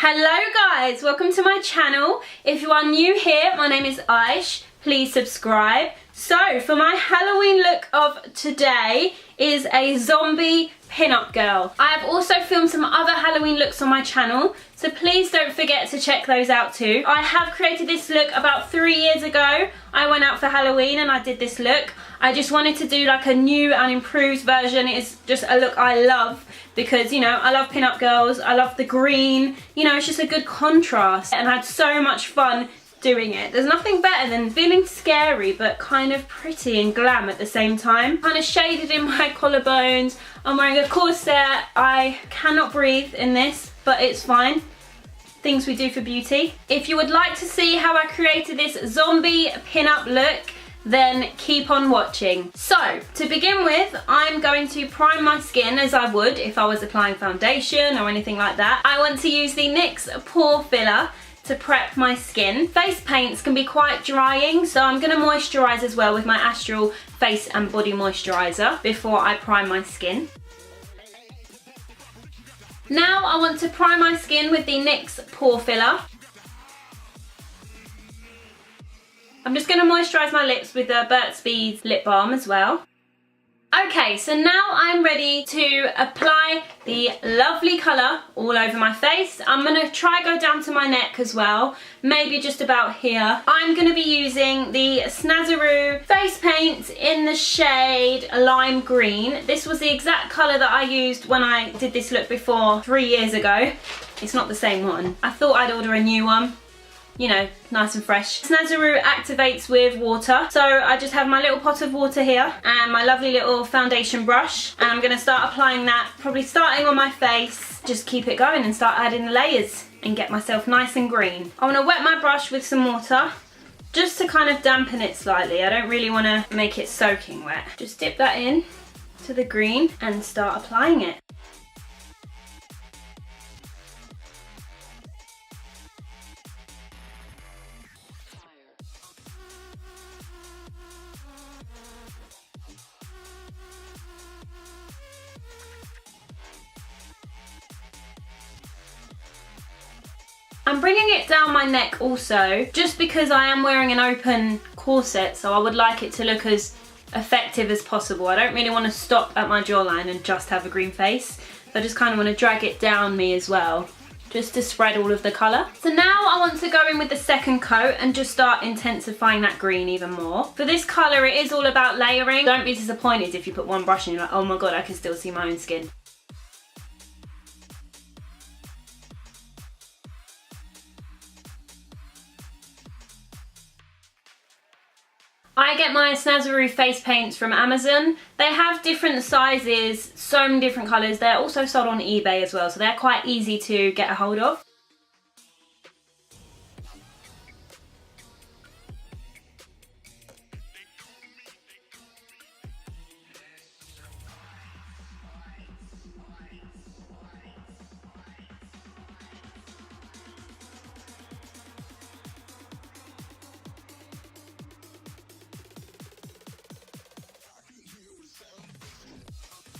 Hello guys, welcome to my channel. If you are new here, my name is Aysh. Please subscribe. So for my Halloween look of today is a zombie pin-up girl. I have also filmed some other Halloween looks on my channel, so please don't forget to check those out too. I have created this look about 3 years ago. I went out for Halloween and I did this look. I just wanted to do like a new and improved version. It's just a look I love because, you know, I love pin-up girls. I love the green. You know, it's just a good contrast and I had so much fun doing it. There's nothing better than feeling scary but kind of pretty and glam at the same time. Kind of shaded in my collarbones. I'm wearing a corset. I cannot breathe in this, but it's fine. Things we do for beauty. If you would like to see how I created this zombie pin-up look, then keep on watching. So, to begin with, I'm going to prime my skin as I would if I was applying foundation or anything like that. I want to use the NYX Pore Filler to prep my skin. Face paints can be quite drying, so I'm going to moisturise as well with my Astral Face and Body Moisturiser before I prime my skin. Now I want to prime my skin with the NYX Pore Filler. I'm just going to moisturise my lips with the Burt's Bees lip balm as well. Okay, so now I'm ready to apply the lovely colour all over my face. I'm going to try go down to my neck as well, maybe just about here. I'm going to be using the Snazaroo face paint in the shade Lime Green. This was the exact colour that I used when I did this look before 3 years ago. It's not the same one. I thought I'd order a new one. You know, nice and fresh. Snazaroo activates with water. So I just have my little pot of water here and my lovely little foundation brush. And I'm gonna start applying that, probably starting on my face. Just keep it going and start adding the layers and get myself nice and green. I wanna wet my brush with some water just to kind of dampen it slightly. I don't really wanna make it soaking wet. Just dip that in to the green and start applying it. I'm bringing it down my neck also, just because I am wearing an open corset, so I would like it to look as effective as possible. I don't really want to stop at my jawline and just have a green face. I just kind of want to drag it down me as well, just to spread all of the colour. So now I want to go in with the second coat and just start intensifying that green even more. For this colour, it is all about layering. Don't be disappointed if you put one brush and you're like, oh my god, I can still see my own skin. I get my Snazaroo face paints from Amazon. They have different sizes, so many different colours. They're also sold on eBay as well, so they're quite easy to get a hold of.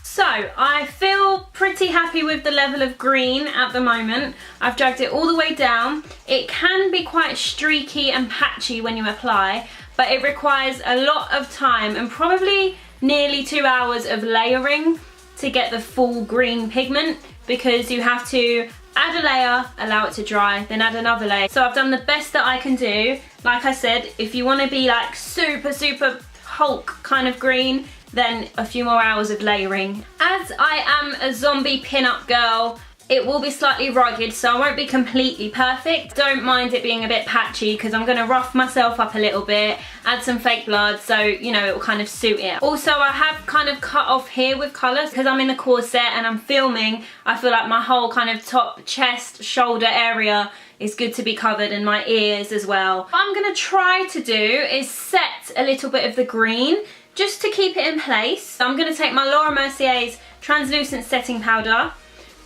So I feel pretty happy with the level of green at the moment. I've dragged it all the way down. It can be quite streaky and patchy when you apply, but it requires a lot of time and probably nearly 2 hours of layering to get the full green pigment, because you have to add a layer, allow it to dry, then add another layer. So I've done the best that I can do. Like I said, if you want to be like super Hulk kind of green, then a few more hours of layering. As I am a zombie pin-up girl, it will be slightly rugged, so I won't be completely perfect. Don't mind it being a bit patchy, because I'm going to rough myself up a little bit, add some fake blood, so, you know, it will kind of suit it. Also, I have kind of cut off here with colours, because I'm in the corset and I'm filming. I feel like my whole kind of top, chest, shoulder area is good to be covered, and my ears as well. What I'm going to try to do is set a little bit of the green, just to keep it in place. I'm going to take my Laura Mercier's translucent setting powder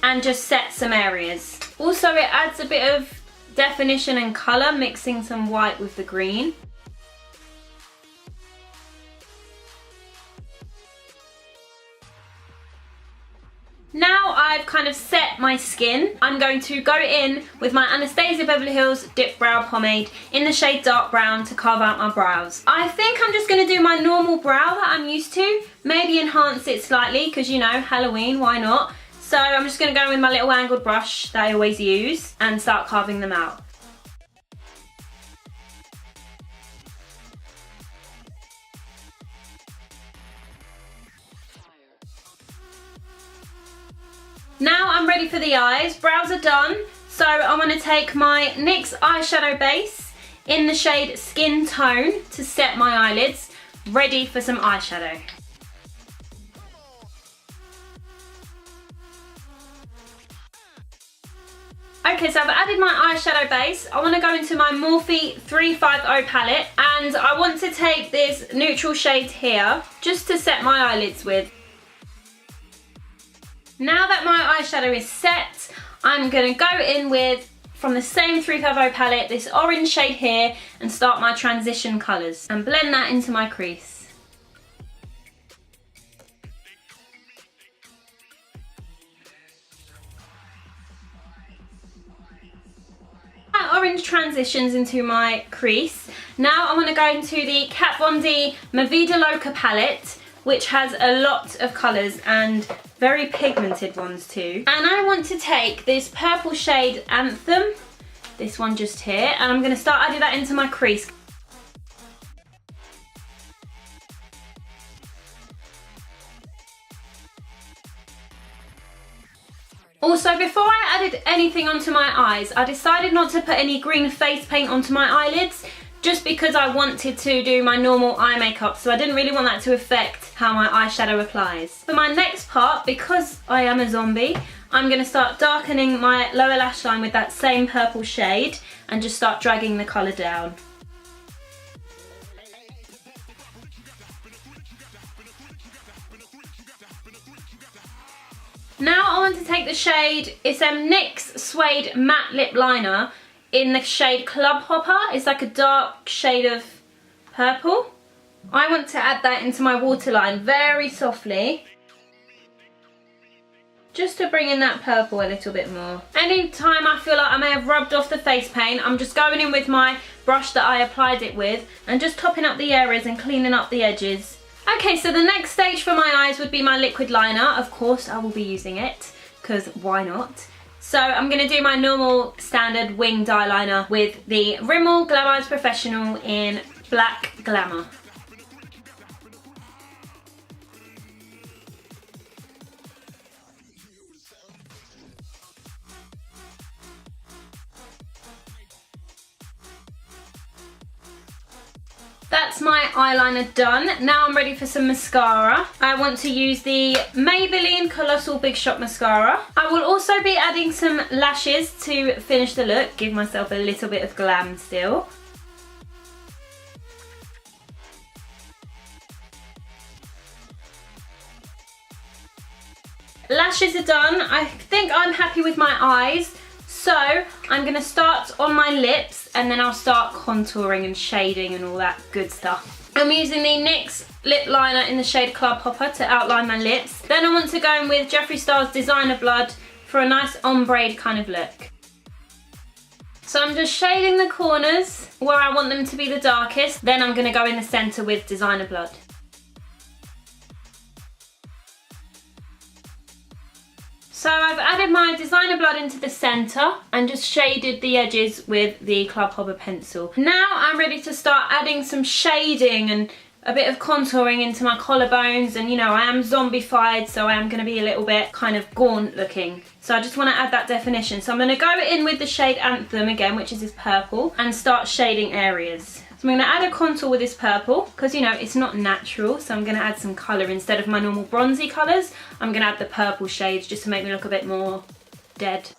and just set some areas. Also, it adds a bit of definition and colour, mixing some white with the green. Now I've kind of set my skin, I'm going to go in with my Anastasia Beverly Hills Dip Brow Pomade in the shade Dark Brown to carve out my brows. I think I'm just going to do my normal brow that I'm used to, maybe enhance it slightly because, you know, Halloween, why not? So I'm just going to go in with my little angled brush that I always use and start carving them out. Now I'm ready for the eyes. Brows are done, so I'm going to take my NYX eyeshadow base in the shade Skin Tone to set my eyelids, ready for some eyeshadow. Okay, so I've added my eyeshadow base. I want to go into my Morphe 350 palette, and I want to take this neutral shade here just to set my eyelids with. Now that my eyeshadow is set, I'm going to go in with, from the same 350 palette, this orange shade here and start my transition colours and blend that into my crease. My orange transitions into my crease. Now I want to go into the Kat Von D Ma Vida Loca palette, which has a lot of colours and very pigmented ones too. And I want to take this purple shade Anthem, this one just here, and I'm going to start adding that into my crease. Also, before I added anything onto my eyes, I decided not to put any green face paint onto my eyelids, just because I wanted to do my normal eye makeup, so I didn't really want that to affect how my eyeshadow applies. For my next part, because I am a zombie, I'm going to start darkening my lower lash line with that same purple shade and just start dragging the colour down. Now I want to take the shade, it's a NYX Suede Matte Lip Liner in the shade Club Hopper. It's like a dark shade of purple. I want to add that into my waterline very softly, just to bring in that purple a little bit more. Anytime I feel like I may have rubbed off the face paint, I'm just going in with my brush that I applied it with and just topping up the areas and cleaning up the edges. Okay, so the next stage for my eyes would be my liquid liner. Of course I will be using it, because why not? So I'm going to do my normal standard winged eyeliner with the Rimmel Glam Eyes Professional in Black Glamour. That's my eyeliner done. Now I'm ready for some mascara. I want to use the Maybelline Colossal Big Shot Mascara. I will also be adding some lashes to finish the look, give myself a little bit of glam still. Lashes are done. I think I'm happy with my eyes. So I'm going to start on my lips and then I'll start contouring and shading and all that good stuff. I'm using the NYX lip liner in the shade Club Hopper to outline my lips. Then I want to go in with Jeffree Star's Designer Blood for a nice ombre kind of look. So I'm just shading the corners where I want them to be the darkest. Then I'm going to go in the centre with Designer Blood. So I've added my Designer Blood into the centre and just shaded the edges with the Club Hopper pencil. Now I'm ready to start adding some shading and a bit of contouring into my collarbones, and you know, I am zombified, so I am going to be a little bit kind of gaunt looking. So I just want to add that definition. So I'm going to go in with the shade Anthem again, which is this purple, and start shading areas. So I'm going to add a contour with this purple because, you know, it's not natural, so I'm going to add some colour. Instead of my normal bronzy colours, I'm going to add the purple shades just to make me look a bit more dead.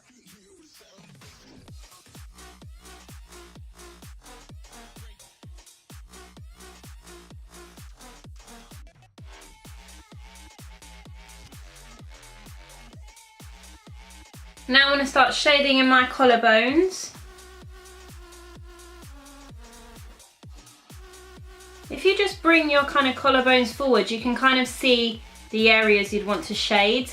Now I want to start shading in my collarbones. If you just bring your kind of collarbones forward, you can kind of see the areas you'd want to shade.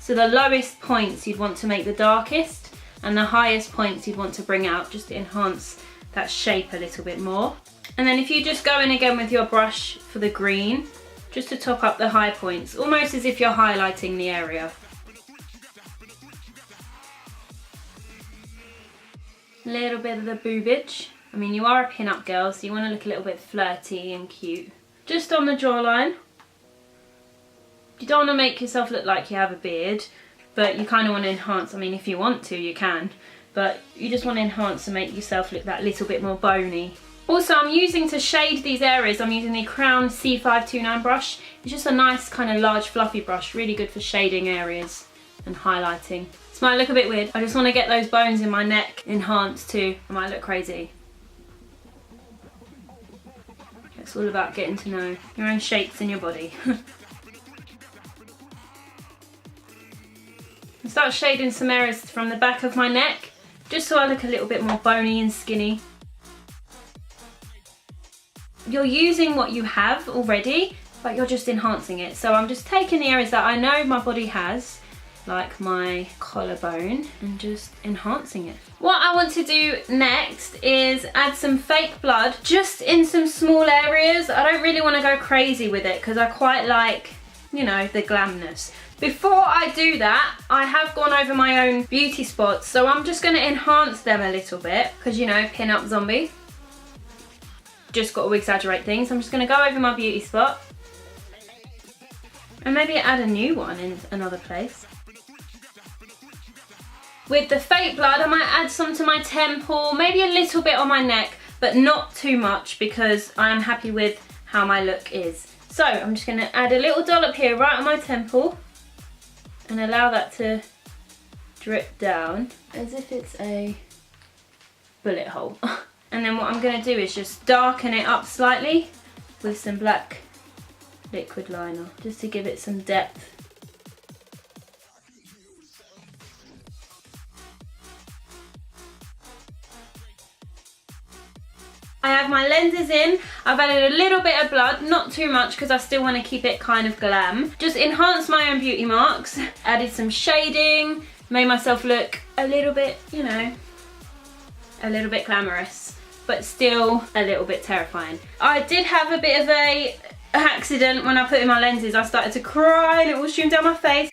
So the lowest points you'd want to make the darkest, and the highest points you'd want to bring out just to enhance that shape a little bit more. And then if you just go in again with your brush for the green, just to top up the high points, almost as if you're highlighting the area. A little bit of the boobage. I mean, you are a pin-up girl, so you want to look a little bit flirty and cute. Just on the jawline. You don't want to make yourself look like you have a beard, but you kind of want to enhance. I mean, if you want to, you can, but you just want to enhance and make yourself look that little bit more bony. Also, I'm using to shade these areas, I'm using the Crown C529 brush. It's just a nice kind of large fluffy brush, really good for shading areas and highlighting. This might look a bit weird. I just want to get those bones in my neck enhanced too. I might look crazy. It's all about getting to know your own shapes in your body. I start shading some areas from the back of my neck, just so I look a little bit more bony and skinny. You're using what you have already, but you're just enhancing it. So I'm just taking the areas that I know my body has, like my collarbone, and just enhancing it. What I want to do next is add some fake blood just in some small areas. I don't really want to go crazy with it because I quite like, you know, the glamness. Before I do that, I have gone over my own beauty spots, so I'm just going to enhance them a little bit because, you know, pin up zombie. Just got to exaggerate things. I'm just going to go over my beauty spot and maybe add a new one in another place. With the fake blood, I might add some to my temple, maybe a little bit on my neck, but not too much because I am happy with how my look is. So I'm just going to add a little dollop here right on my temple and allow that to drip down as if it's a bullet hole. And then what I'm going to do is just darken it up slightly with some black liquid liner just to give it some depth. I have my lenses in. I've added a little bit of blood, not too much because I still want to keep it kind of glam. Just enhanced my own beauty marks, added some shading, made myself look a little bit, you know, a little bit glamorous, but still a little bit terrifying. I did have a bit of an accident when I put in my lenses. I started to cry and it all streamed down my face.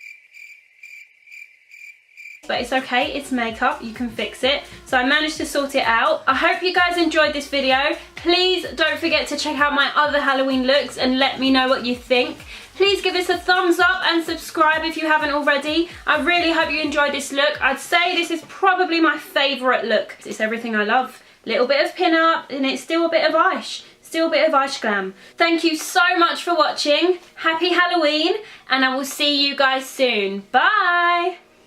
But it's okay, it's makeup, you can fix it. So I managed to sort it out. I hope you guys enjoyed this video. Please don't forget to check out my other Halloween looks and let me know what you think. Please give us a thumbs up and subscribe if you haven't already. I really hope you enjoyed this look. I'd say this is probably my favourite look. It's everything I love. Little bit of pin-up and it's still a bit of Aysh. Still a bit of Aysh glam. Thank you so much for watching. Happy Halloween and I will see you guys soon. Bye!